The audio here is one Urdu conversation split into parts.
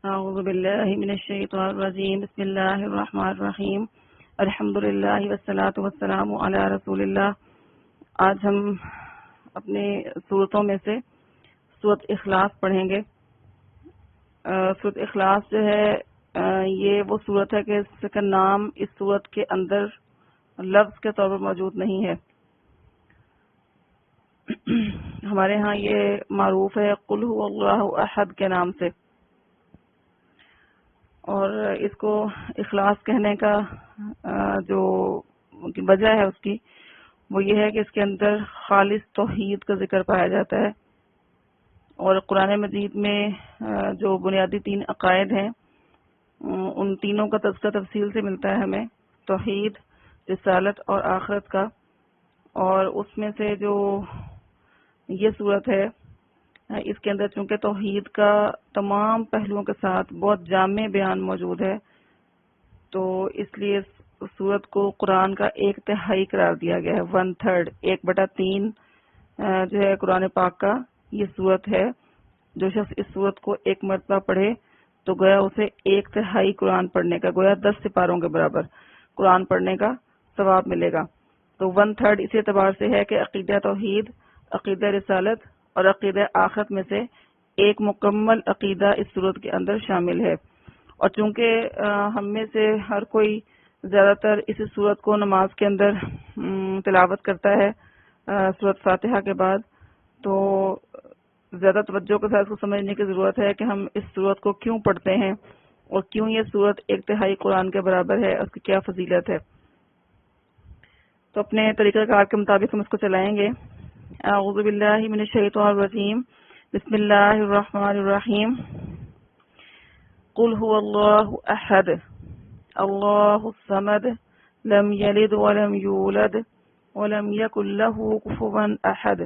اعوذ باللہ من الشیطان الرجیم بسم اللہ الرحمن الرحیم الحمدللہ والصلاة والسلام علی رسول اللہ۔ آج ہم اپنے سورتوں میں سے سورت اخلاص پڑھیں گے۔ سورت اخلاص جو ہے یہ وہ سورت ہے کہ اس کا نام اس سورت کے اندر لفظ کے طور پر موجود نہیں ہے۔ ہمارے ہاں یہ معروف ہے قل هو اللہ احد کے نام سے، اور اس کو اخلاص کہنے کا جو وجہ ہے اس کی وہ یہ ہے کہ اس کے اندر خالص توحید کا ذکر پایا جاتا ہے، اور قرآن مجید میں جو بنیادی 3 عقائد ہیں ان تینوں کا تذکرہ تفصیل سے ملتا ہے ہمیں، توحید، رسالت اور آخرت کا۔ اور اس میں سے جو یہ صورت ہے اس کے اندر چونکہ توحید کا تمام پہلوؤں کے ساتھ بہت جامع بیان موجود ہے، تو اس لیے اس صورت کو قرآن کا 1/3 قرار دیا گیا ہے۔ 1/3 1/3 جو ہے قرآن پاک کا یہ صورت ہے۔ جو شخص اس صورت کو ایک مرتبہ پڑھے تو گویا اسے 1/3 قرآن پڑھنے کا، گویا 10 سپاروں کے برابر قرآن پڑھنے کا ثواب ملے گا۔ تو 1/3 اسی اعتبار سے ہے کہ عقیدہ توحید، عقیدہ رسالت اور عقیدہ آخرت میں سے ایک مکمل عقیدہ اس صورت کے اندر شامل ہے۔ اور چونکہ ہم میں سے ہر کوئی زیادہ تر اس صورت کو نماز کے اندر تلاوت کرتا ہے سورت فاتحہ کے بعد، تو زیادہ توجہ کے ساتھ کو سمجھنے کی ضرورت ہے کہ ہم اس صورت کو کیوں پڑھتے ہیں اور کیوں یہ صورت 1/3 قرآن کے برابر ہے، اس کی کیا فضیلت ہے۔ تو اپنے طریقہ کار کے مطابق ہم اس کو چلائیں گے۔ اعوذ باللہ من الشیطان الرجیم بسم اللہ الرحمن الرحیم قل هو اللہ احد اللہ الصمد لم یلد ولم یولد ولم یکن له کفوا احد۔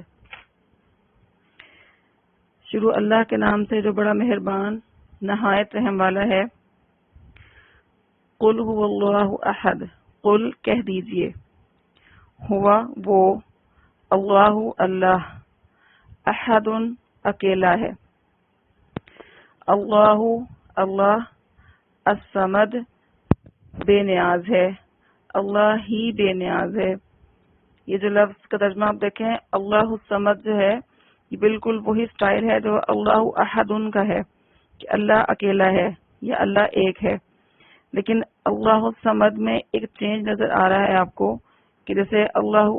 شروع اللہ کے نام سے جو بڑا مہربان نہایت رحم والا ہے۔ قل هو اللہ احد، قل کہہ دیجئے، ہوا وہ، اللہ اللہ، احد اکیلا ہے، اللہ اللہ، الصمد بے نیاز ہے، اللہ ہی بے نیاز ہے۔ یہ جو لفظ کا ترجمہ آپ دیکھیں، اللہ الصمد جو ہے یہ بالکل وہی سٹائل ہے جو اللہ احد کا ہے کہ اللہ اکیلا ہے یا اللہ ایک ہے، لیکن اللہ الصمد میں ایک چینج نظر آ رہا ہے آپ کو کہ جیسے اللہ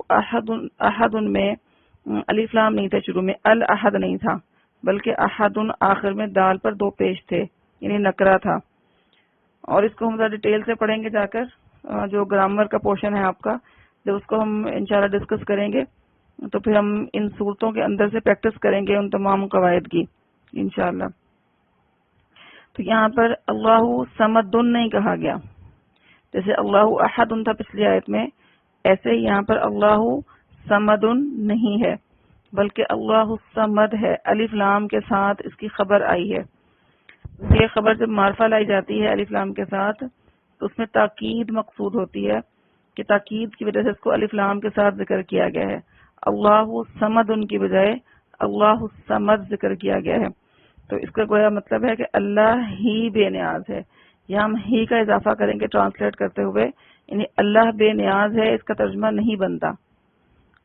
احد میں الف لام نہیں تھا، شروع میں الاحد نہیں تھا، بلکہ احد آخر میں دال پر 2 پیش تھے، یعنی نکرہ تھا۔ اور اس کو ہم ذرا ڈیٹیل سے پڑھیں گے جا کر، جو گرامر کا پورشن ہے آپ کا، جب اس کو ہم انشاءاللہ ڈسکس کریں گے تو پھر ہم ان صورتوں کے اندر سے پریکٹس کریں گے ان تمام قواعد کی انشاءاللہ۔ تو یہاں پر اللہ صمد نہیں کہا گیا، جیسے اللہ احد تھا پچھلی آیت میں، ایسے ہی یہاں پر اللہ صمد نہیں ہے، بلکہ اللہ صمد ہے، الف لام کے ساتھ اس کی خبر آئی ہے۔ یہ خبر جب معرفہ لائی جاتی ہے الف لام کے ساتھ تو اس میں تاکید مقصود ہوتی ہے کہ تاکید کی وجہ سے اس کو الف لام کے ساتھ ذکر کیا گیا ہے۔ اللہ صمد کی بجائے اللہ صمد ذکر کیا گیا ہے، تو اس کا گویا مطلب ہے کہ اللہ ہی بے نیاز ہے۔ یہاں ہم ہی کا اضافہ کریں گے ٹرانسلیٹ کرتے ہوئے، یعنی اللہ بے نیاز ہے، اس کا ترجمہ نہیں بنتا۔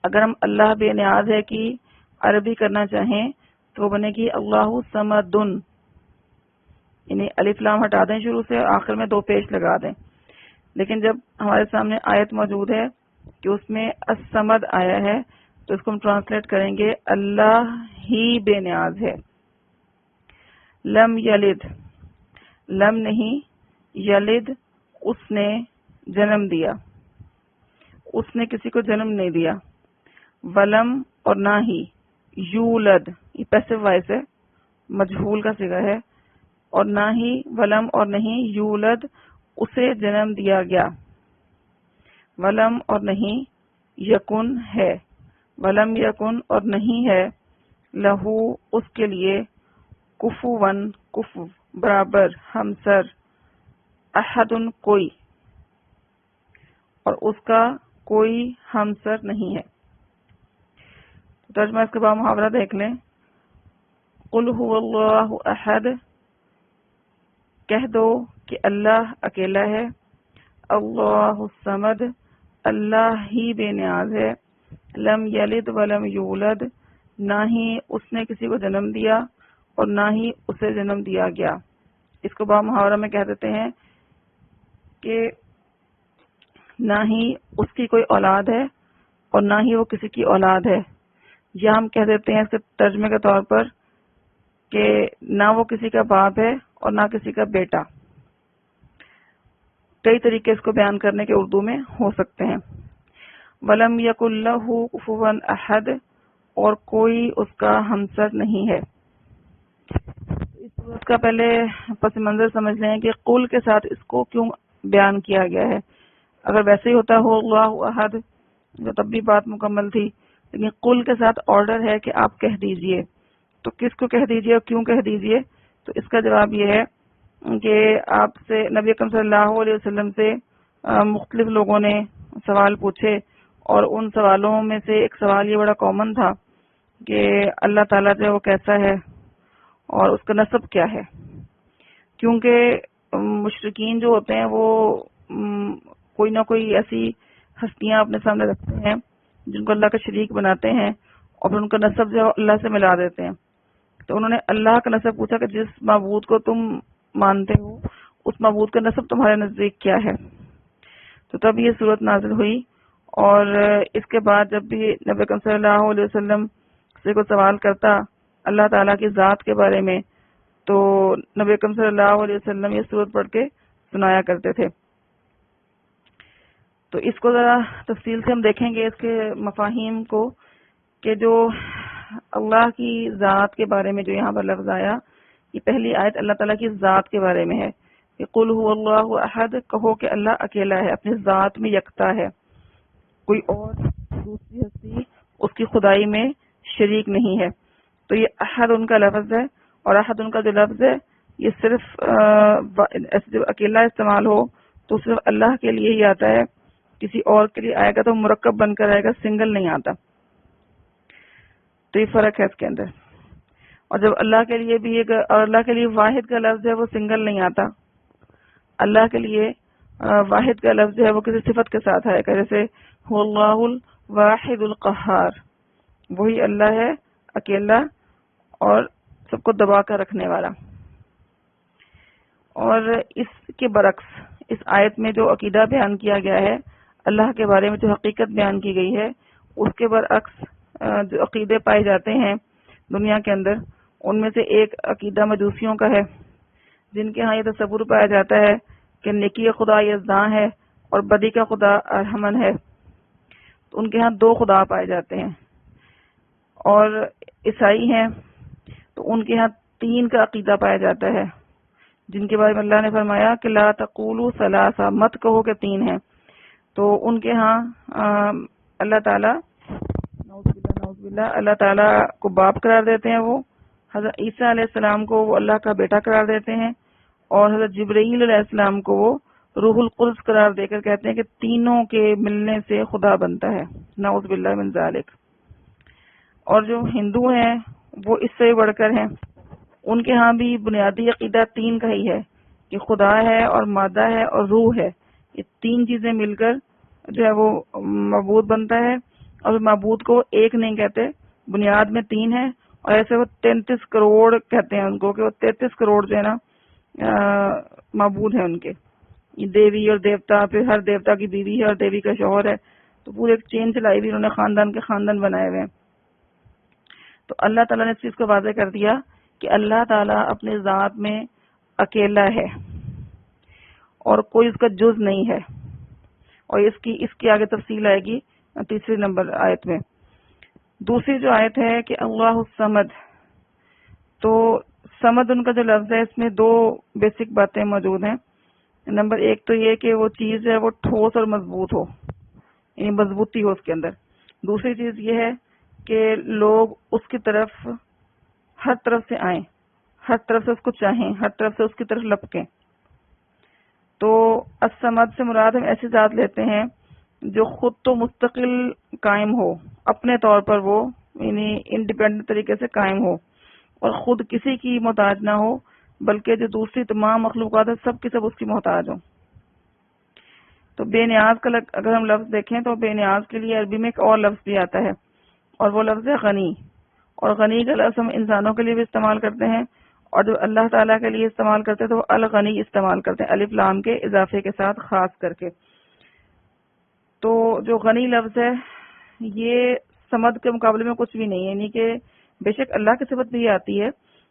اگر ہم اللہ بے نیاز ہے کی عربی کرنا چاہیں تو وہ بنے گی اللہ صمد، یعنی الف لام ہٹا دیں شروع سے اور آخر میں 2 پیش لگا دیں۔ لیکن جب ہمارے سامنے آیت موجود ہے کہ اس میں الصمد آیا ہے تو اس کو ہم ٹرانسلیٹ کریں گے اللہ ہی بے نیاز ہے۔ لم یلد، لم نہیں، یلد اس نے جنم دیا، اس نے کسی کو جنم نہیں دیا، ولم اور نہ ہی، یولد یہ پیسو وائس ہے، مجہول کا صیغہ ہے، اور نہ ہی ولم اور نہیں یولد اسے جنم دیا گیا، ولم اور نہیں یکن ہے، ولم یکن اور نہیں ہے، لہو اس کے لیے، کفون کفو برابر ہمسر، احد کوئی، اور اس کا کوئی ہمسر نہیں ہے۔ ترجمہ اس کے بعد محاورہ دیکھ لیں۔ قل هو اللہ احد، کہہ دو کہ اللہ اکیلا ہے، اللہ الصمد، اللہ ہی بے نیاز ہے، لم یلد ولم یولد، نہ ہی اس نے کسی کو جنم دیا اور نہ ہی اسے جنم دیا گیا۔ اس کو با محاورہ میں کہہ دیتے ہیں کہ نہ ہی اس کی کوئی اولاد ہے اور نہ ہی وہ کسی کی اولاد ہے، یا ہم کہہ دیتے ہیں اس کے ترجمے کے طور پر کہ نہ وہ کسی کا باپ ہے اور نہ کسی کا بیٹا۔ کئی طریقے اس کو بیان کرنے کے اردو میں ہو سکتے ہیں۔ وَلَمْ يَكُنْ لَهُ كُفُوًا أَحَدٌ، اور کوئی اس کا ہمسر نہیں ہے۔ اس صورت کا پہلے پس منظر سمجھ لیں کہ قل کے ساتھ اس کو کیوں بیان کیا گیا ہے۔ اگر ویسے ہی ہوتا ہو اللہ احد تو تب بھی بات مکمل تھی، لیکن قل کے ساتھ آرڈر ہے کہ آپ کہہ دیجئے، تو کس کو کہہ دیجئے اور کیوں کہہ دیجئے؟ تو اس کا جواب یہ ہے کہ آپ سے نبی اکرم صلی اللہ علیہ وسلم سے مختلف لوگوں نے سوال پوچھے، اور ان سوالوں میں سے ایک سوال یہ بڑا کامن تھا کہ اللہ تعالیٰ جو ہے وہ کیسا ہے اور اس کا نسب کیا ہے، کیونکہ مشرکین جو ہوتے ہیں وہ کوئی نہ کوئی ایسی ہستیاں اپنے سامنے رکھتے ہیں جن کو اللہ کا شریک بناتے ہیں اور پھر ان کا نسب جو ہے اللہ سے ملا دیتے ہیں۔ تو انہوں نے اللہ کا نسب پوچھا کہ جس معبود کو تم مانتے ہو اس معبود کا نسب تمہارے نزدیک کیا ہے؟ تو تب یہ صورت نازل ہوئی، اور اس کے بعد جب بھی نبی اکرم صلی اللہ علیہ وسلم سے کوئی سوال کرتا اللہ تعالیٰ کی ذات کے بارے میں تو نبی اکرم صلی اللہ علیہ وسلم یہ صورت پڑھ کے سنایا کرتے تھے۔ تو اس کو ذرا تفصیل سے ہم دیکھیں گے، اس کے مفاہیم کو، کہ جو اللہ کی ذات کے بارے میں جو یہاں پر لفظ آیا، یہ پہلی آیت اللہ تعالیٰ کی ذات کے بارے میں ہے کہ قل هو اللہ احد، کہو کہ اللہ اکیلا ہے، اپنی ذات میں یکتا ہے، کوئی اور دوسری ہستی اس کی خدائی میں شریک نہیں ہے۔ تو یہ احد ان کا لفظ ہے، اور احد ان کا جو لفظ ہے یہ صرف جب اکیلا استعمال ہو تو صرف اللہ کے لیے ہی آتا ہے، کسی اور کے لیے آئے گا تو مرکب بن کر آئے گا، سنگل نہیں آتا۔ تو یہ فرق ہے اس کے اندر۔ اور جب اللہ کے لیے بھی اور اللہ کے لیے واحد کا لفظ ہے وہ سنگل نہیں آتا، اللہ کے لیے واحد کا لفظ ہے وہ کسی صفت کے ساتھ آئے گا، جیسے هو اللہ الواحد القہار، وہی اللہ ہے اکیلا اور سب کو دبا کر رکھنے والا۔ اور اس کے برعکس اس آیت میں جو عقیدہ بیان کیا گیا ہے، اللہ کے بارے میں جو حقیقت بیان کی گئی ہے، اس کے برعکس جو عقیدے پائے جاتے ہیں دنیا کے اندر، ان میں سے ایک عقیدہ مجوسیوں کا ہے، جن کے ہاں یہ تصور پایا جاتا ہے کہ نیکی کا خدا یزداں ہے اور بدی کا خدا ارحمن ہے۔ تو ان کے ہاں دو خدا پائے جاتے ہیں۔ اور عیسائی ہیں تو ان کے ہاں تین کا عقیدہ پایا جاتا ہے، جن کے بارے میں اللہ نے فرمایا کہ لا تقولوا ثلاثہ، مت کہو کہ تین ہیں۔ تو ان کے ہاں اللہ تعالیٰ نعوذ باللہ اللہ تعالیٰ کو باپ قرار دیتے ہیں، وہ حضرت عیسیٰ علیہ السلام کو وہ اللہ کا بیٹا قرار دیتے ہیں، اور حضرت جبرائیل علیہ السلام کو وہ روح القدس قرار دے کر کہتے ہیں کہ تینوں کے ملنے سے خدا بنتا ہے، نعوذ باللہ من ذالک۔ اور جو ہندو ہیں وہ اس سے بڑھ کر ہیں، ان کے ہاں بھی بنیادی عقیدہ تین کا ہی ہے کہ خدا ہے اور مادہ ہے اور روح ہے، یہ تین چیزیں مل کر جو ہے وہ معبود بنتا ہے، اور معبود کو ایک نہیں کہتے، بنیاد میں تین ہے، اور ایسے وہ 33 کروڑ کہتے ہیں ان کو، کہ وہ 33 کروڑ جو ہے نا معبود ہیں ان کے، دیوی اور دیوتا، پھر ہر دیوتا کی بیوی ہے اور دیوی کا شوہر ہے، تو پورے ایک چین چلائی ہوئی انہوں نے، خاندان کے خاندان بنائے ہوئے ہیں۔ تو اللہ تعالیٰ نے اس چیز کو واضح کر دیا کہ اللہ تعالیٰ اپنے ذات میں اکیلا ہے اور کوئی اس کا جز نہیں ہے، اور اس کی آگے تفصیل آئے گی تیسری نمبر آیت میں۔ دوسری جو آیت ہے کہ اللہ الصمد، تو صمد ان کا جو لفظ ہے اس میں دو بیسک باتیں موجود ہیں۔ نمبر ایک تو یہ کہ وہ چیز ہے وہ ٹھوس اور مضبوط ہو، یعنی مضبوطی ہو اس کے اندر۔ دوسری چیز یہ ہے کہ لوگ اس کی طرف ہر طرف سے آئیں، ہر طرف سے اس کو چاہیں، ہر طرف سے اس کی طرف لپکیں۔ تو الصمد سے مراد ہم ایسی ذات لیتے ہیں جو خود تو مستقل قائم ہو، اپنے طور پر وہ یعنی انڈیپینڈنٹ طریقے سے قائم ہو، اور خود کسی کی محتاج نہ ہو، بلکہ جو دوسری تمام مخلوقات ہیں سب کی سب اس کی محتاج ہوں۔ تو بے نیاز کا اگر ہم لفظ دیکھیں تو بے نیاز کے لیے عربی میں ایک اور لفظ بھی آتا ہے، اور وہ لفظ ہے غنی۔ اور غنی کا لفظ ہم انسانوں کے لیے بھی استعمال کرتے ہیں، اور جو اللہ تعالیٰ کے لیے استعمال کرتے ہیں تو وہ الغنی استعمال کرتے ہیں، الف لام کے اضافے کے ساتھ خاص کر کے۔ تو جو غنی لفظ ہے یہ سمد کے مقابلے میں کچھ بھی نہیں ہے، یعنی کہ بے شک اللہ کی صفت بھی آتی ہے،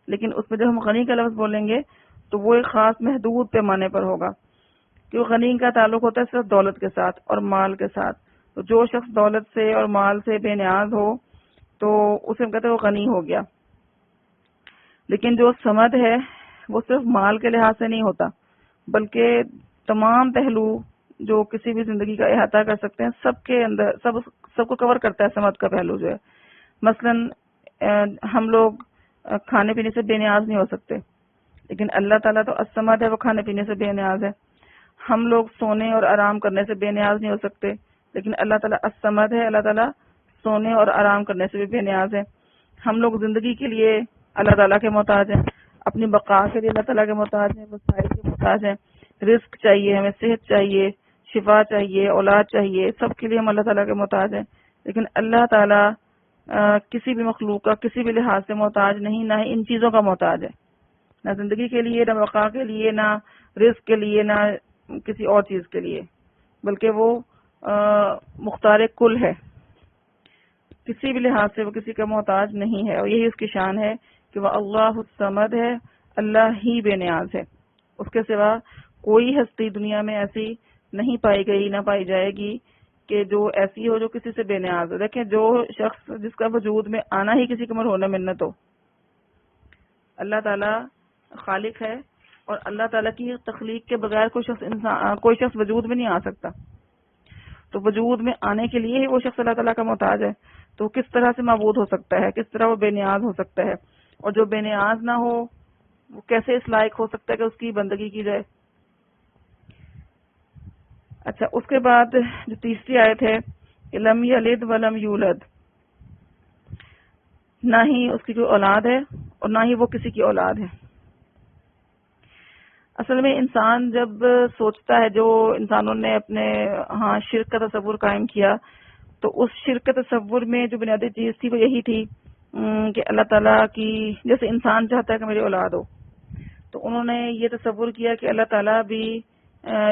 لیکن اس میں جب ہم غنی کا لفظ بولیں گے تو وہ ایک خاص محدود پیمانے پر ہوگا، کیونکہ غنی کا تعلق ہوتا ہے صرف دولت کے ساتھ اور مال کے ساتھ۔ تو جو شخص دولت سے اور مال سے بے نیاز ہو تو اسے ہم کہتے ہیں وہ غنی ہو گیا۔ لیکن جو سمد ہے وہ صرف مال کے لحاظ سے نہیں ہوتا، بلکہ تمام پہلو جو کسی بھی زندگی کا احاطہ کر سکتے ہیں سب کے اندر سب کو کور کرتا ہے سمد کا پہلو جو ہے۔ مثلا ہم لوگ کھانے پینے سے بے نیاز نہیں ہو سکتے، لیکن اللہ تعالیٰ تو الصمد ہے، وہ کھانے پینے سے بے نیاز ہے۔ ہم لوگ سونے اور آرام کرنے سے بے نیاز نہیں ہو سکتے، لیکن اللہ تعالیٰ الصمد ہے، اللہ تعالیٰ سونے اور آرام کرنے سے بھی بے نیاز ہے۔ ہم لوگ زندگی کے لیے اللہ تعالیٰ کے محتاج ہیں، اپنی بقا کے لیے اللہ تعالیٰ کے محتاج ہیں، وسائل کے محتاج ہیں، رزق چاہیے، ہمیں صحت چاہیے، شفا چاہیے، اولاد چاہیے، سب کے لیے ہم اللہ تعالیٰ کے محتاج ہیں۔ لیکن اللہ تعالیٰ کسی بھی مخلوق کا کسی بھی لحاظ سے محتاج نہیں، نہ ہی ان چیزوں کا محتاج ہے، نہ زندگی کے لیے، نہ بقا کے لیے، نہ رزق کے لیے، نہ کسی اور چیز کے لیے، بلکہ وہ مختار کل ہے، کسی بھی لحاظ سے وہ کسی کا محتاج نہیں ہے۔ اور یہی اس کی شان ہے کہ وہ اللہ الصمد ہے، اللہ ہی بے نیاز ہے، اس کے سوا کوئی ہستی دنیا میں ایسی نہیں پائی گئی، نہ پائی جائے گی کہ جو ایسی ہو جو کسی سے بے نیاز ہو۔ دیکھیں جو شخص جس کا وجود میں آنا ہی کسی کمر ہونا منت ہو، اللہ تعالیٰ خالق ہے، اور اللہ تعالیٰ کی تخلیق کے بغیر کوئی شخص وجود میں نہیں آ سکتا۔ تو وجود میں آنے کے لیے ہی وہ شخص اللہ تعالیٰ کا محتاج ہے، تو کس طرح سے معبود ہو سکتا ہے، کس طرح وہ بے نیاز ہو سکتا ہے، اور جو بے نیاز نہ ہو وہ کیسے اس لائق ہو سکتا ہے کہ اس کی بندگی کی جائے۔ اچھا، اس کے بعد جو تیسری آیت ہے کہ لم یلد ولم یولد، نہ ہی اس کی کوئی اولاد ہے اور نہ ہی وہ کسی کی اولاد ہے۔ اصل میں انسان جب سوچتا ہے، جو انسانوں نے اپنے ہاں شرک کا تصور قائم کیا، تو اس شرک کے تصور میں جو بنیادی چیز تھی وہ یہی تھی کہ اللہ تعالیٰ کی، جیسے انسان چاہتا ہے کہ میری اولاد ہو، تو انہوں نے یہ تصور کیا کہ اللہ تعالیٰ بھی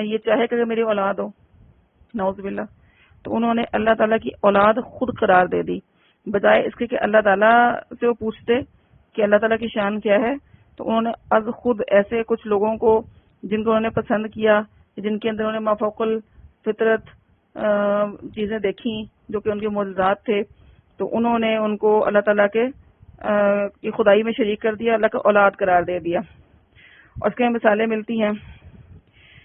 یہ چاہے کہ میری اولاد ہو، نعوذ باللہ۔ تو انہوں نے اللہ تعالیٰ کی اولاد خود قرار دے دی، بجائے اس کے کہ اللہ تعالیٰ سے وہ پوچھتے کہ اللہ تعالیٰ کی شان کیا ہے۔ تو انہوں نے از خود ایسے کچھ لوگوں کو جن کو انہوں نے پسند کیا، جن کے اندر انہوں نے مافوق الفطرت چیزیں دیکھیں جو کہ ان کے معجزات تھے، تو انہوں نے ان کو اللہ تعالیٰ کی خدائی میں شریک کر دیا، اللہ کا اولاد قرار دے دیا۔ اور اس کے مثالیں ملتی ہیں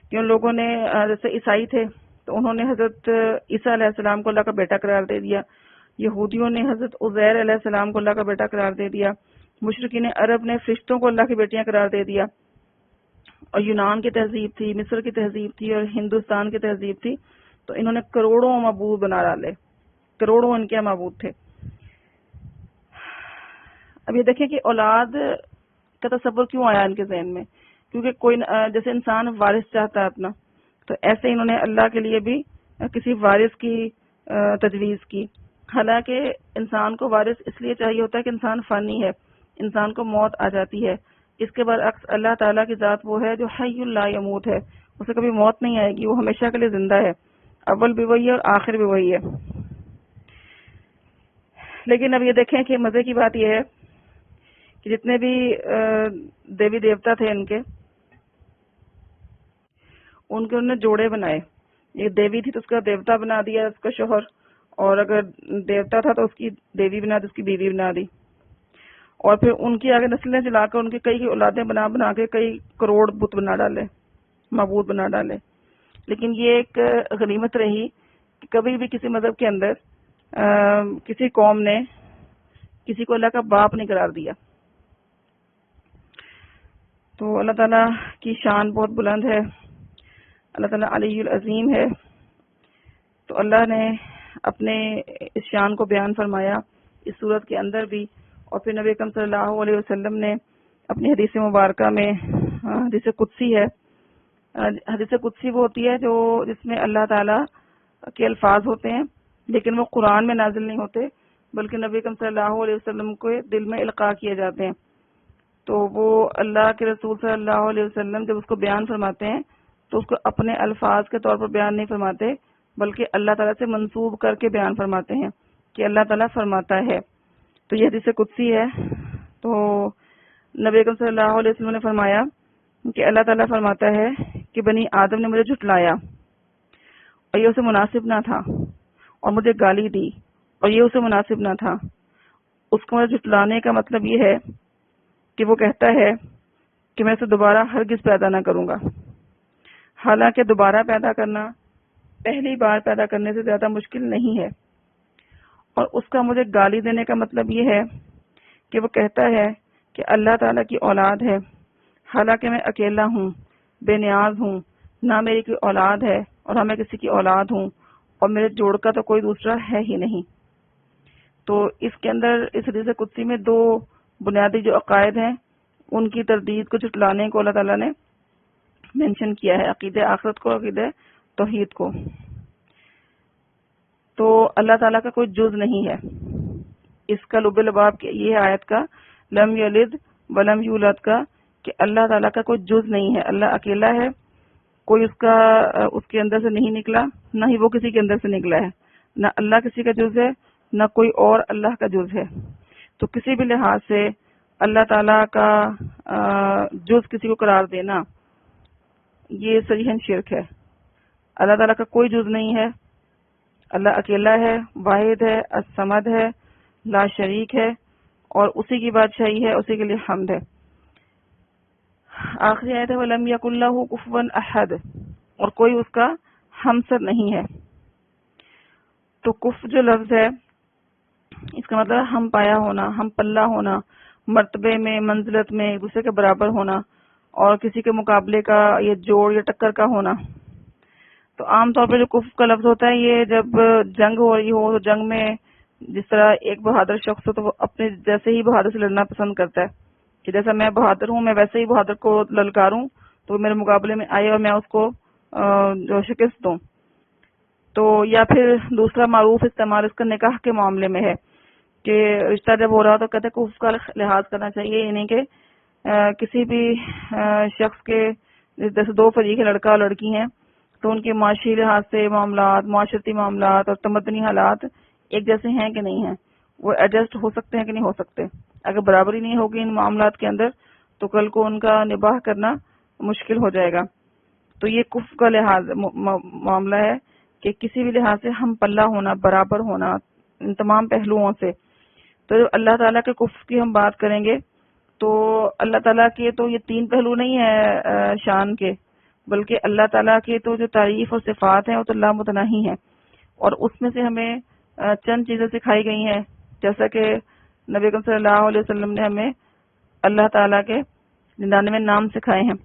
کہ ان لوگوں نے، جیسے عیسائی تھے تو انہوں نے حضرت عیسیٰ علیہ السلام کو اللہ کا بیٹا قرار دے دیا، یہودیوں نے حضرت عزیر علیہ السلام کو اللہ کا بیٹا قرار دے دیا، مشرکین عرب نے فرشتوں کو اللہ کی بیٹیاں قرار دے دیا۔ اور یونان کی تہذیب تھی، مصر کی تہذیب تھی، اور ہندوستان کی تہذیب تھی، تو انہوں نے کروڑوں معبود بنا ڈالے، کروڑوں ان کے معبود تھے۔ اب یہ دیکھیں کہ اولاد کا تصور کیوں آیا ان کے ذہن میں، کیونکہ کوئی جیسے انسان وارث چاہتا ہے اپنا، تو ایسے انہوں نے اللہ کے لیے بھی کسی وارث کی تجویز کی۔ حالانکہ انسان کو وارث اس لیے چاہیے ہوتا ہے کہ انسان فانی ہے، انسان کو موت آ جاتی ہے۔ اس کے برعکس اللہ تعالیٰ کی ذات وہ ہے جو حی لا یموت ہے، اسے کبھی موت نہیں آئے گی، وہ ہمیشہ کے لیے زندہ ہے، اول بھی وہی ہے اور آخر بھی وہی ہے۔ لیکن اب یہ دیکھیں کہ مزے کی بات یہ ہے کہ جتنے بھی دیوی دیوتا تھے ان کے انہوں نے جوڑے بنائے۔ یہ دیوی تھی تو اس کا دیوتا بنا دیا اس کا شوہر، اور اگر دیوتا تھا تو اس کی دیوی بنا دی، اس کی بیوی بنا دی، اور پھر ان کی آگے نسلیں چلا کر ان کی کئی اولادیں بنا بنا کے کئی کروڑ بت بنا ڈالے، معبود بنا ڈالے۔ لیکن یہ ایک غنیمت رہی کہ کبھی بھی کسی مذہب کے اندر کسی قوم نے کسی کو اللہ کا باپ نہیں قرار دیا۔ تو اللہ تعالیٰ کی شان بہت بلند ہے، اللہ تعالیٰ علی العظیم ہے۔ تو اللہ نے اپنے اس شان کو بیان فرمایا اس صورت کے اندر بھی، اور پھر نبی اکرم صلی اللہ علیہ وسلم نے اپنی حدیث مبارکہ میں حدیث قدسی ہے. حدیث قدسی وہ ہوتی ہے جس میں اللہ تعالیٰ کے الفاظ ہوتے ہیں لیکن وہ قرآن میں نازل نہیں ہوتے بلکہ نبی اکرم صلی اللہ علیہ وسلم کو دل میں القاء کیے جاتے ہیں. تو وہ اللہ کے رسول صلی اللہ علیہ وسلم جب اس کو بیان فرماتے ہیں تو اس کو اپنے الفاظ کے طور پر بیان نہیں فرماتے بلکہ اللہ تعالیٰ سے منسوب کر کے بیان فرماتے ہیں کہ اللہ تعالیٰ فرماتا ہے. تو یہ حدیث قدسی ہے. تو نبی اکرم صلی اللہ علیہ وسلم نے فرمایا کہ اللہ تعالیٰ فرماتا ہے کہ بنی آدم نے مجھے جھٹلایا اور یہ اسے مناسب نہ تھا اور مجھے گالی دی اور یہ اسے مناسب نہ تھا. اس کو مجھے جھٹلانے کا مطلب یہ ہے کہ وہ کہتا ہے کہ میں اسے دوبارہ ہرگز پیدا نہ کروں گا، حالانکہ دوبارہ پیدا کرنا پہلی بار پیدا کرنے سے زیادہ مشکل نہیں ہے. اور اس کا مجھے گالی دینے کا مطلب یہ ہے کہ وہ کہتا ہے کہ اللہ تعالیٰ کی اولاد ہے، حالانکہ میں اکیلا ہوں، بے نیاز ہوں، نہ میری کوئی اولاد ہے اور نہ میں کسی کی اولاد ہوں اور میرے جوڑ کا تو کوئی دوسرا ہے ہی نہیں. تو اس کے اندر اس حدیث قدسی میں دو بنیادی جو عقائد ہیں ان کی تردید کو جھٹلانے کو اللہ تعالیٰ نے مینشن کیا ہے، عقیدہ آخرت کو، عقیدہ توحید کو. تو اللہ تعالیٰ کا کوئی جز نہیں ہے. اس کا لب لباب یہ آیت کا لم یلد ولم یولد کا کہ اللہ تعالیٰ کا کوئی جز نہیں ہے، اللہ اکیلا ہے، کوئی اس کے اندر سے نہیں نکلا، نہ ہی وہ کسی کے اندر سے نکلا ہے، نہ اللہ کسی کا جز ہے نہ کوئی اور اللہ کا جز ہے. تو کسی بھی لحاظ سے اللہ تعالیٰ کا جز کسی کو قرار دینا یہ صریحاً شرک ہے. اللہ تعالیٰ کا کوئی جز نہیں ہے، اللہ اکیلا ہے، واحد ہے، الصمد ہے، لا شریک ہے اور اسی کی بادشاہی ہے، اسی کے لیے حمد ہے. آخری آیت ہے وَلَمْ يَكُنْ لَهُ كُفُوًا أَحَدٌ اور کوئی اس کا ہمسر نہیں ہے. تو کف جو لفظ ہے اس کا مطلب ہم پایا ہونا، ہم پلہ ہونا، مرتبے میں، منزلت میں ایک دوسرے کے برابر ہونا اور کسی کے مقابلے کا یا جوڑ یا ٹکر کا ہونا. تو عام طور پہ جو کف کا لفظ ہوتا ہے یہ جب جنگ ہو رہی ہو تو جنگ میں جس طرح ایک بہادر شخص ہو تو وہ اپنے جیسے ہی بہادر سے لڑنا پسند کرتا ہے کہ جیسا میں بہادر ہوں میں ویسے ہی بہادر کو للکاروں تو وہ میرے مقابلے میں آئے اور میں اس کو جو شکست دوں. تو یا پھر دوسرا معروف استعمال اس کا نکاح کے معاملے میں ہے کہ رشتہ جب ہو رہا تو کہتے ہیں کف کا لحاظ کرنا چاہیے، یعنی کہ کسی بھی شخص کے جیسے دو فریق لڑکا اور لڑکی ہیں تو ان کے معاشی لحاظ سے معاملات، معاشرتی معاملات اور تمدنی حالات ایک جیسے ہیں کہ نہیں ہیں، وہ ایڈجسٹ ہو سکتے ہیں کہ نہیں ہو سکتے. اگر برابری نہیں ہوگی ان معاملات کے اندر تو کل کو ان کا نباہ کرنا مشکل ہو جائے گا. تو یہ کف کا لحاظ معاملہ ہے کہ کسی بھی لحاظ سے ہم پلہ ہونا، برابر ہونا ان تمام پہلوؤں سے. تو اللہ تعالیٰ کے کف کی ہم بات کریں گے تو اللہ تعالیٰ کے تو یہ تین پہلو نہیں ہے شان کے، بلکہ اللہ تعالیٰ کے تو جو تعریف اور صفات ہیں وہ تو لامتناہی ہیں. اور اس میں سے ہمیں چند چیزیں سکھائی گئی ہیں جیسا کہ نبی اکرم صلی اللہ علیہ وسلم نے ہمیں اللہ تعالیٰ کے 99 نام سکھائے ہیں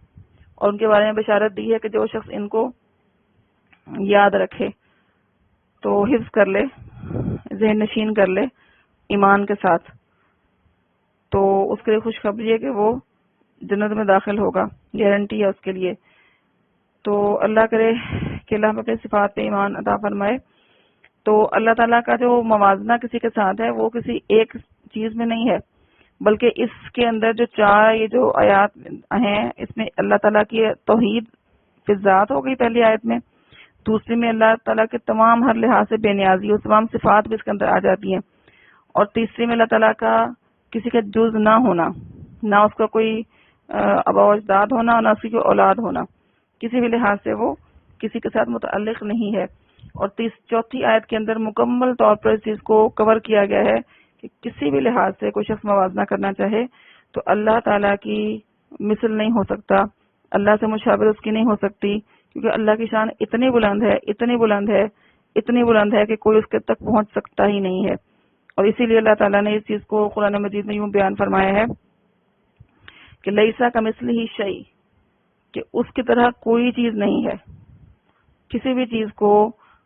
اور ان کے بارے میں بشارت دی ہے کہ جو شخص ان کو یاد رکھے تو حفظ کر لے، ذہن نشین کر لے ایمان کے ساتھ، تو اس کے لیے خوشخبری ہے کہ وہ جنت میں داخل ہوگا، گارنٹی ہے اس کے لیے. تو اللہ کرے کہ اللہ اپنے صفات پہ ایمان عطا فرمائے. تو اللہ تعالیٰ کا جو موازنہ کسی کے ساتھ ہے وہ کسی ایک چیز میں نہیں ہے، بلکہ اس کے اندر جو چار یہ جو آیات ہیں اس میں اللہ تعالیٰ کی توحید فی ذات ہو گئی پہلی آیت میں، دوسری میں اللہ تعالیٰ کے تمام ہر لحاظ سے بے نیازی اور تمام صفات بھی اس کے اندر آ جاتی ہیں، اور تیسری میں اللہ تعالیٰ کا کسی کا جز نہ ہونا، نہ اس کا کوئی آبا و اجداد ہونا اور نہ اس کی کوئی اولاد ہونا، کسی بھی لحاظ سے وہ کسی کے ساتھ متعلق نہیں ہے. اور چوتھی آیت کے اندر مکمل طور پر اس چیز کو کور کیا گیا ہے کہ کسی بھی لحاظ سے کوئی شخص موازنہ کرنا چاہے تو اللہ تعالیٰ کی مثل نہیں ہو سکتا، اللہ سے مشابہت اس کی نہیں ہو سکتی، کیونکہ اللہ کی شان اتنی بلند ہے، اتنی بلند ہے، اتنی بلند ہے کہ کوئی اس کے تک پہنچ سکتا ہی نہیں ہے. اور اسی لیے اللہ تعالیٰ نے اس چیز کو قرآن مجید میں یوں بیان فرمایا ہے کہ لیسا کمثلہ شیء، کہ اس کی طرح کوئی چیز نہیں ہے. کسی بھی چیز کو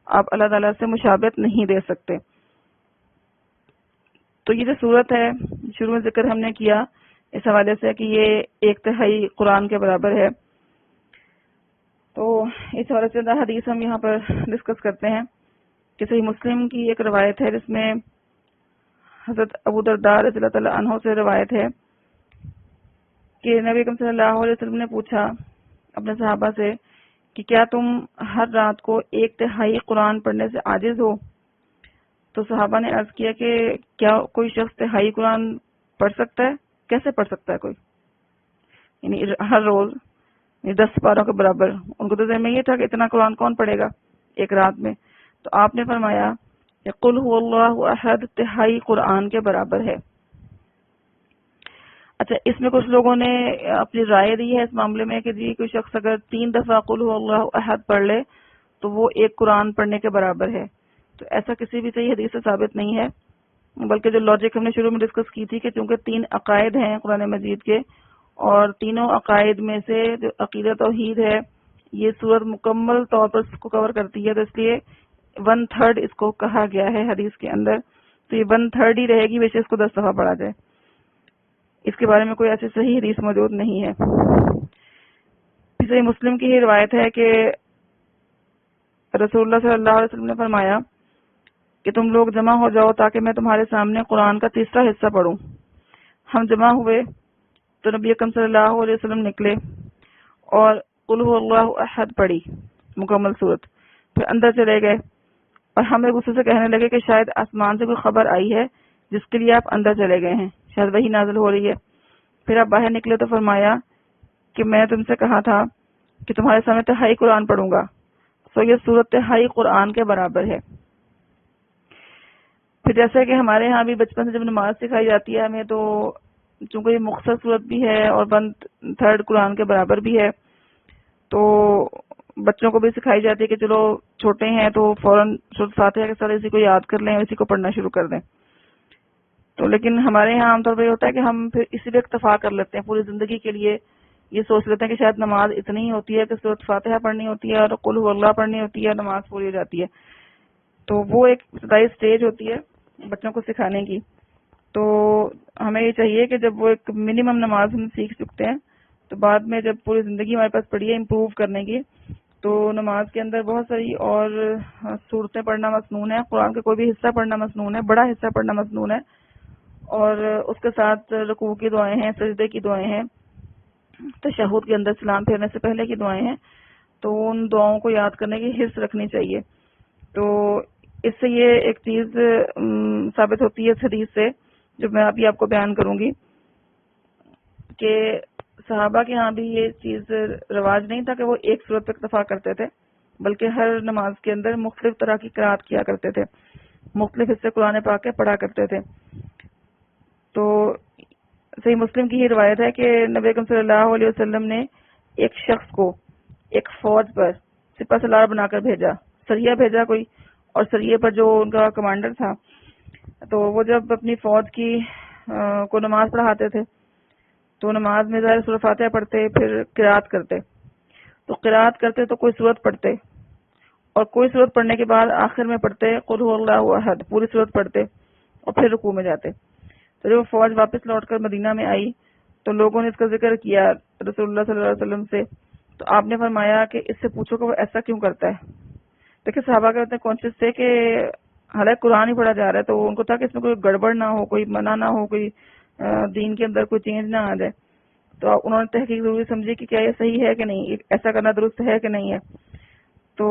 آپ اللہ تعالیٰ سے مشابہت نہیں دے سکتے. تو یہ جو صورت ہے شروع میں ذکر ہم نے کیا اس حوالے سے کہ یہ 1/3 قرآن کے برابر ہے۔ تو اس حوالے سے حدیث ہم یہاں پر ڈسکس کرتے ہیں کہ صحیح مسلم کی ایک روایت ہے جس میں حضرت ابو درداء رضی اللہ تعالیٰ عنہ سے روایت ہے کہ نبی اکرم صلی اللہ علیہ وسلم نے پوچھا اپنے صحابہ سے کہ کیا تم ہر رات کو 1/3 قرآن پڑھنے سے عاجز ہو؟ تو صحابہ نے عرض کیا کہ کیا کوئی شخص 1/3 قرآن پڑھ سکتا ہے؟ کیسے پڑھ سکتا ہے کوئی؟ یعنی ہر روز 10 پاروں کے برابر۔ ان کو تو ذہن میں یہ تھا کہ اتنا قرآن کون پڑھے گا ایک رات میں؟ تو آپ نے فرمایا کہ قل هو اللہ احد 1/3 قرآن کے برابر ہے۔ اچھا، اس میں کچھ لوگوں نے اپنی رائے دی ہے اس معاملے میں کہ جی کوئی شخص اگر 3 دفعہ قل هو اللہ احد پڑھ لے تو وہ ایک قرآن پڑھنے کے برابر ہے۔ تو ایسا کسی بھی صحیح حدیث سے ثابت نہیں ہے، بلکہ جو لاجک ہم نے شروع میں ڈسکس کی تھی کہ چونکہ 3 عقائد ہیں قرآن مجید کے، اور تینوں عقائد میں سے جو عقیدہ توحید ہے یہ صورت مکمل طور پر اس کو کور کرتی ہے، تو اس لیے 1/3 اس کو کہا گیا ہے حدیث کے اندر، تو یہ 1/3 ہی رہے گی، ویسے اس کو 10 دفعہ پڑھا جائے۔ اس کے بارے میں کوئی ایسی صحیح حدیث موجود نہیں ہے۔ صحیح مسلم کی ہی روایت ہے کہ رسول اللہ صلی اللہ علیہ وسلم نے فرمایا کہ تم لوگ جمع ہو جاؤ تاکہ میں تمہارے سامنے قرآن کا تیسرا حصہ پڑھوں۔ ہم جمع ہوئے تو نبی اکرم صلی اللہ علیہ وسلم نکلے اور قل هو اللہ احد پڑھی مکمل صورت، پھر اندر چلے گئے اور ہم ایک دوسرے سے کہنے لگے کہ شاید آسمان سے کوئی خبر آئی ہے جس کے لیے آپ اندر چلے گئے ہیں، شاید وہی نازل ہو رہی ہے۔ پھر آپ باہر نکلے تو فرمایا کہ میں تم سے کہا تھا کہ تمہارے سامنے 1/3 قرآن پڑھوں گا، سو یہ صورت 1/3 قرآن کے برابر ہے۔ پھر جیسے کہ ہمارے ہاں بھی بچپن سے جب نماز سکھائی جاتی ہے ہمیں، تو چونکہ یہ مختصر صورت بھی ہے اور 1/3 قرآن کے برابر بھی ہے، تو بچوں کو بھی سکھائی جاتی ہے کہ چلو چھوٹے ہیں تو فوراً سورۃ فاتحہ کے ساتھ اسی کو یاد کر لیں، اسی کو پڑھنا شروع کر دیں۔ تو لیکن ہمارے یہاں عام طور پر یہ ہوتا ہے کہ ہم پھر اسی پہ اکتفا کر لیتے ہیں، پوری زندگی کے لیے یہ سوچ لیتے ہیں کہ شاید نماز اتنی ہی ہوتی ہے کہ سورۃ فاتحہ پڑھنی ہوتی ہے اور قل هو اللہ پڑھنی ہوتی ہے اور نماز پوری ہو جاتی ہے۔ تو وہ ایک ابتدائی سٹیج ہوتی ہے بچوں کو سکھانے کی۔ تو ہمیں یہ چاہیے کہ جب وہ ایک منیمم نماز ہم سیکھ چکتے ہیں تو بعد میں جب پوری زندگی ہمارے پاس پڑی ہے امپروو کرنے کی، تو نماز کے اندر بہت ساری اور صورتیں پڑھنا مسنون ہے، قرآن کا کوئی بھی حصہ پڑھنا مسنون ہے، بڑا حصہ پڑھنا مسنون ہے، اور اس کے ساتھ رکوع کی دعائیں ہیں، سجدے کی دعائیں ہیں، تشہد کے اندر سلام پھیرنے سے پہلے کی دعائیں ہیں، تو ان دعاؤں کو یاد کرنے کی حرص رکھنی چاہیے۔ تو اس سے یہ ایک چیز ثابت ہوتی ہے اس حدیث سے جو میں ابھی آپ کو بیان کروں گی کہ صحابہ کے ہاں بھی یہ چیز رواج نہیں تھا کہ وہ ایک صورت پہ اکتفا کرتے تھے، بلکہ ہر نماز کے اندر مختلف طرح کی قرات کیا کرتے تھے، مختلف حصے قرآن پاک کے پڑھا کرتے تھے۔ تو صحیح مسلم کی ہی روایت ہے کہ نبی اکرم صلی اللہ علیہ وسلم نے ایک شخص کو ایک فوج پر سپہ سالار بنا کر بھیجا، سریہ بھیجا کوئی، اور سریے پر جو ان کا کمانڈر تھا تو وہ جب اپنی فوج کی کو نماز پڑھاتے تھے تو نماز میں ظاہر سورۃ فاتحہ پڑھتے، پھر قرات کرتے، تو قرات کرتے تو کوئی سورت پڑھتے اور کوئی سورت پڑھنے کے بعد آخر میں پڑھتے قل هو اللہ احد، پوری سورت پڑھتے اور پھر رکوع میں جاتے۔ تو جب فوج واپس لوٹ کر مدینہ میں آئی تو لوگوں نے اس کا ذکر کیا رسول اللہ صلی اللہ علیہ وسلم سے، تو آپ نے فرمایا کہ اس سے پوچھو کہ وہ ایسا کیوں کرتا ہے۔ دیکھیں صحابہ کے اتنے کانشیس تھے کہ حالانکہ قرآن ہی پڑھا جا رہا ہے تو ان کو تھا کہ اس میں کوئی گڑبڑ نہ ہو، کوئی منع نہ ہو، کوئی دین کے اندر کوئی چینج نہ آ جائے، تو انہوں نے تحقیق ضروری سمجھی کہ کیا یہ صحیح ہے کہ نہیں، ایسا کرنا درست ہے کہ نہیں ہے۔ تو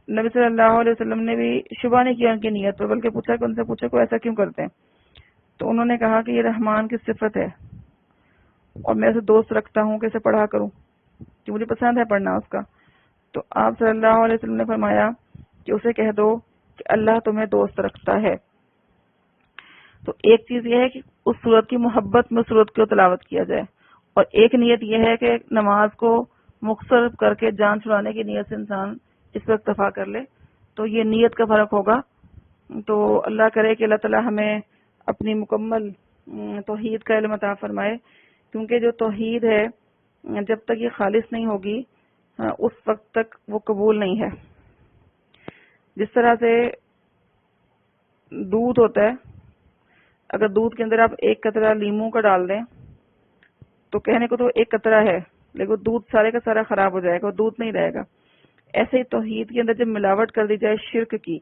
نبی صلی اللہ علیہ وسلم نے بھی شبہ نہیں کیا ان کی نیت پر، بلکہ پوچھا کہ ان سے پوچھا کہ ایسا کیوں کرتے ہیں، تو انہوں نے کہا کہ یہ رحمان کی صفت ہے اور میں اسے دوست رکھتا ہوں کہ اسے پڑھا کروں کہ مجھے پسند ہے پڑھنا اس کا۔ تو آپ صلی اللہ علیہ وسلم نے فرمایا کہ اسے کہہ دو کہ اللہ تمہیں دوست رکھتا ہے۔ تو ایک چیز یہ ہے کہ اس صورت کی محبت میں صورت کو تلاوت کیا جائے، اور ایک نیت یہ ہے کہ نماز کو مختصر کر کے جان چھڑانے کی نیت سے انسان اس پر اکتفا کر لے، تو یہ نیت کا فرق ہوگا۔ تو اللہ کرے کہ اللہ تعالی ہمیں اپنی مکمل توحید کا علم عطا فرمائے، کیونکہ جو توحید ہے جب تک یہ خالص نہیں ہوگی اس وقت تک وہ قبول نہیں ہے۔ جس طرح سے دودھ ہوتا ہے، اگر دودھ کے اندر آپ ایک قطرہ لیموں کا ڈال دیں تو کہنے کو تو ایک قطرہ ہے، لیکن دودھ سارے کا سارا خراب ہو جائے گا، دودھ نہیں رہے گا۔ ایسے ہی توحید کے اندر جب ملاوٹ کر دی جائے شرک کی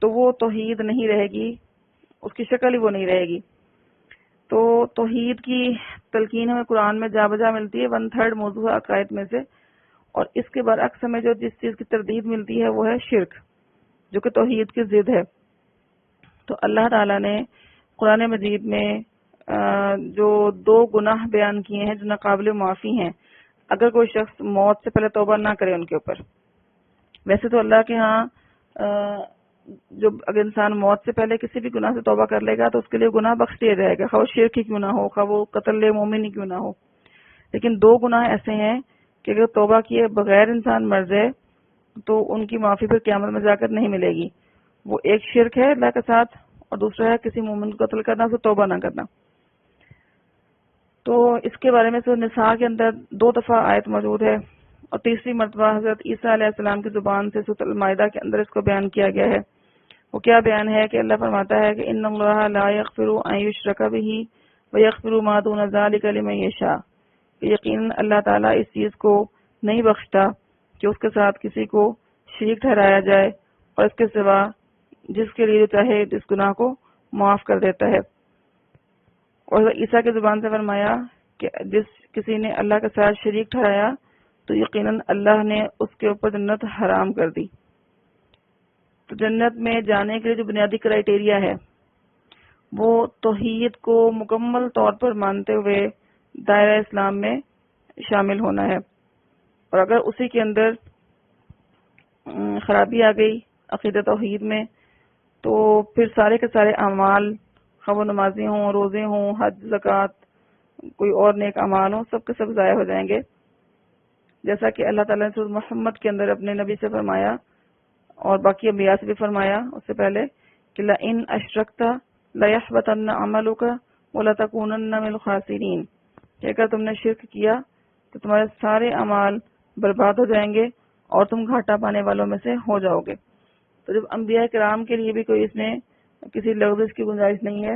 تو وہ توحید نہیں رہے گی، اس کی شکل ہی وہ نہیں رہے گی۔ تو توحید کی تلقین ہمیں قرآن میں جا بجا ملتی ہے 1/3 موضوع عقائد میں سے، اور اس کے برعکس ہمیں جو جس چیز کی تردید ملتی ہے وہ ہے شرک، جو کہ توحید کی ضد ہے۔ تو اللہ تعالیٰ نے قرآن مجید میں جو 2 گناہ بیان کیے ہیں جو ناقابل معافی ہیں، اگر کوئی شخص موت سے پہلے توبہ نہ کرے ان کے اوپر۔ ویسے تو اللہ کے ہاں جو اگر انسان موت سے پہلے کسی بھی گناہ سے توبہ کر لے گا تو اس کے لیے گناہ بخش دیا جائے گا، خواہ وہ شرک ہی کیوں نہ ہو، خواہ وہ قتل مومن ہی کیوں نہ ہو۔ لیکن 2 گناہ ایسے ہیں کہ اگر توبہ کیے بغیر انسان مر جائے تو ان کی معافی پھر قیامت میں جا کر نہیں ملے گی۔ وہ ایک شرک ہے اللہ کے ساتھ، اور دوسرا ہے کسی مومن کو قتل کرنا، اسے توبہ نہ کرنا۔ تو اس کے بارے میں سورہ نساء کے اندر 2 دفعہ آیت موجود ہے، اور تیسری مرتبہ حضرت عیسیٰ علیہ السلام کی زبان سے سورۃ المائدہ کے اندر اس کو بیان کیا گیا ہے۔ وہ کیا بیان ہے کہ اللہ فرماتا ہے کہ ان اللہ لا یغفر ان یشرک بہ ویغفر ما دون ذلک لمن یشاء، یقیناً اللہ تعالیٰ اس چیز کو نہیں بخشتا کہ اس کے ساتھ کسی کو شریک ٹھہرایا جائے، اور اس کے سوا جس کے لیے چاہے جس گناہ کو معاف کر دیتا ہے۔ اور عیسیٰ کی زبان سے فرمایا کہ جس کسی نے اللہ کے ساتھ شریک ٹھہرایا تو یقیناً اللہ نے اس کے اوپر جنت حرام کر دی۔ تو جنت میں جانے کے لیے جو بنیادی کرائیٹیریا ہے وہ توحید کو مکمل طور پر مانتے ہوئے دائرہ اسلام میں شامل ہونا ہے، اور اگر اسی کے اندر خرابی آ گئی عقیدہ توحید میں تو پھر سارے کے سارے اعمال، خواہ وہ نمازی ہوں، روزے ہوں، حج، زکوٰۃ، کوئی اور نیک اعمال ہوں، سب کے سب ضائع ہو جائیں گے۔ جیسا کہ اللہ تعالیٰ نے سورۃ محمد کے اندر اپنے نبی سے فرمایا اور باقی انبیاء سے بھی فرمایا اس سے پہلے کہ لئن اشرکت لیحبطن عملک ولتکونن من الخاسرین، کہ اگر تم نے شرک کیا تو تمہارے سارے اعمال برباد ہو جائیں گے اور تم گھاٹا پانے والوں میں سے ہو جاؤ گے۔ تو جب انبیاء کرام کے لیے بھی کوئی اس میں کسی لغزش کی گنجائش نہیں ہے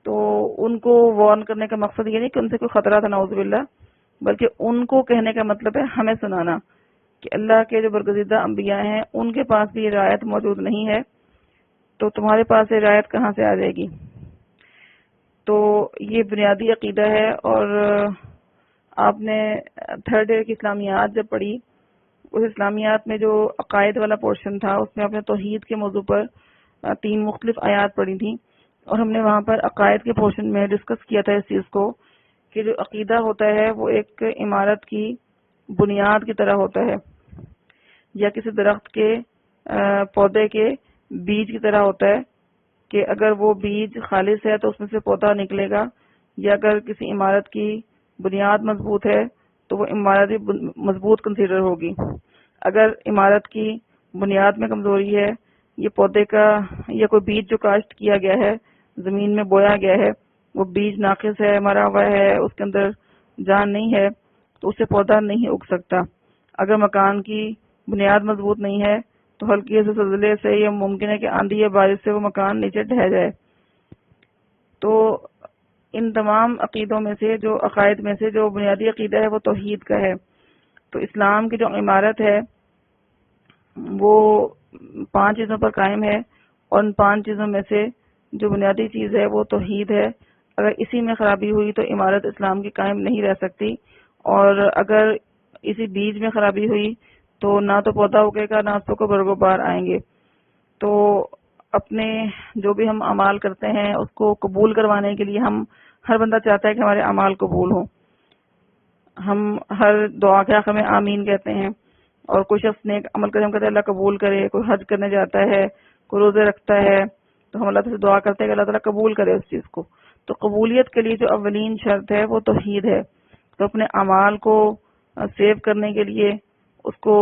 تو ان کو وارن کرنے کا مقصد یہ نہیں کہ ان سے کوئی خطرہ تھا نعوذ باللہ، بلکہ ان کو کہنے کا مطلب ہے ہمیں سنانا کہ اللہ کے جو برگزیدہ انبیاء ہیں ان کے پاس بھی یہ رعایت موجود نہیں ہے، تو تمہارے پاس یہ رعایت کہاں سے آ جائے گی۔ تو یہ بنیادی عقیدہ ہے، اور آپ نے 3rd ایئر کی اسلامیات جب پڑھی، اس اسلامیات میں جو عقائد والا پورشن تھا اس میں آپ نے توحید کے موضوع پر 3 مختلف آیات پڑھی تھیں، اور ہم نے وہاں پر عقائد کے پورشن میں ڈسکس کیا تھا اس چیز کو کہ جو عقیدہ ہوتا ہے وہ ایک عمارت کی بنیاد کی طرح ہوتا ہے، یا کسی درخت کے پودے کے بیج کی طرح ہوتا ہے کہ اگر وہ بیج خالص ہے تو اس میں سے پودا نکلے گا، یا اگر کسی عمارت کی بنیاد مضبوط ہے تو وہ عمارت بھی مضبوط کنسیڈر ہوگی۔ اگر عمارت کی بنیاد میں کمزوری ہے، یہ پودے کا یا کوئی بیج جو کاشت کیا گیا ہے، زمین میں بویا گیا ہے، وہ بیج ناقص ہے، مرا ہوا ہے، اس کے اندر جان نہیں ہے، تو اس سے پودا نہیں اگ سکتا۔ اگر مکان کی بنیاد مضبوط نہیں ہے تو ہلکی سے زلزلے سے یا ممکن ہے کہ آندھی یا بارش سے وہ مکان نیچے ڈھہ جائے۔ تو ان تمام عقیدوں میں سے، جو عقائد میں سے جو بنیادی عقیدہ ہے وہ توحید کا ہے۔ تو اسلام کی جو عمارت ہے وہ 5 چیزوں پر قائم ہے، اور ان 5 چیزوں میں سے جو بنیادی چیز ہے وہ توحید ہے۔ اگر اسی میں خرابی ہوئی تو عمارت اسلام کی قائم نہیں رہ سکتی، اور اگر اسی بیج میں خرابی ہوئی تو نہ تو پودا اگے گا، نہ اس کو برگ و بار آئیں گے۔ تو اپنے جو بھی ہم اعمال کرتے ہیں اس کو قبول کروانے کے لیے ہر بندہ چاہتا ہے کہ ہمارے اعمال قبول ہوں۔ ہم ہر دعا کے آخر میں آمین کہتے ہیں، اور کوئی شخص نیک عمل کرے ہم کہتے ہیں اللہ قبول کرے، کوئی حج کرنے جاتا ہے، کوئی روزے رکھتا ہے تو ہم اللہ تعالیٰ سے دعا کرتے ہیں کہ اللہ تعالیٰ قبول کرے اس چیز کو۔ تو قبولیت کے لیے جو اولین شرط ہے وہ توحید ہے۔ تو اپنے اعمال کو سیو کرنے کے لیے، اس کو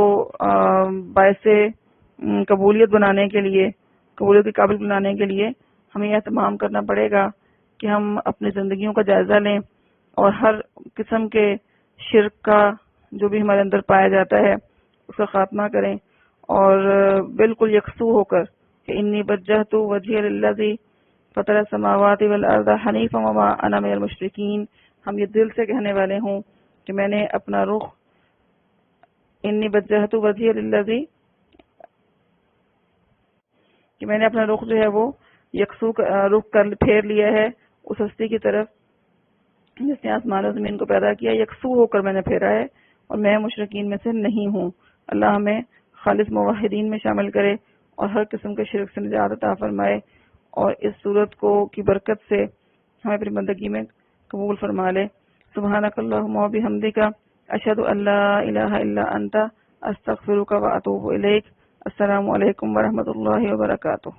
باعث قبولیت بنانے کے لیے، قبولیت کے قابل بنانے کے لیے ہمیں یہ اہتمام کرنا پڑے گا کہ ہم اپنی زندگیوں کا جائزہ لیں اور ہر قسم کے شرک کا جو بھی ہمارے اندر پایا جاتا ہے اس کا خاتمہ کریں، اور بالکل یکسو ہو کر کہ انی وجہت وجہی للذی فطر السماوات والارض حنیفا وما انا من المشرکین، ہم یہ دل سے کہنے والے ہوں کہ میں نے اپنا رخ انی وجہت وجہی للذی، کہ میں نے اپنا رخ جو ہے وہ یکسو رخ کر پھیر لیا ہے اس ہستی کی طرف جس نے آسمان و زمین کو پیدا کیا، یکسو ہو کر میں نے پھیرا ہے اور میں مشرکین میں سے نہیں ہوں۔ اللہ ہمیں خالص موحدین میں شامل کرے اور ہر قسم کے شرک سے نجات عطا فرمائے، اور اس صورت کو کی برکت سے ہمیں اپنی بندگی میں قبول فرما لے۔ سبحانک اللہم و بحمدک، اشہد ان لا الہ الا انت، استغفرک و اتوب الیک۔ السلام علیکم ورحمۃ اللہ وبرکاتہ۔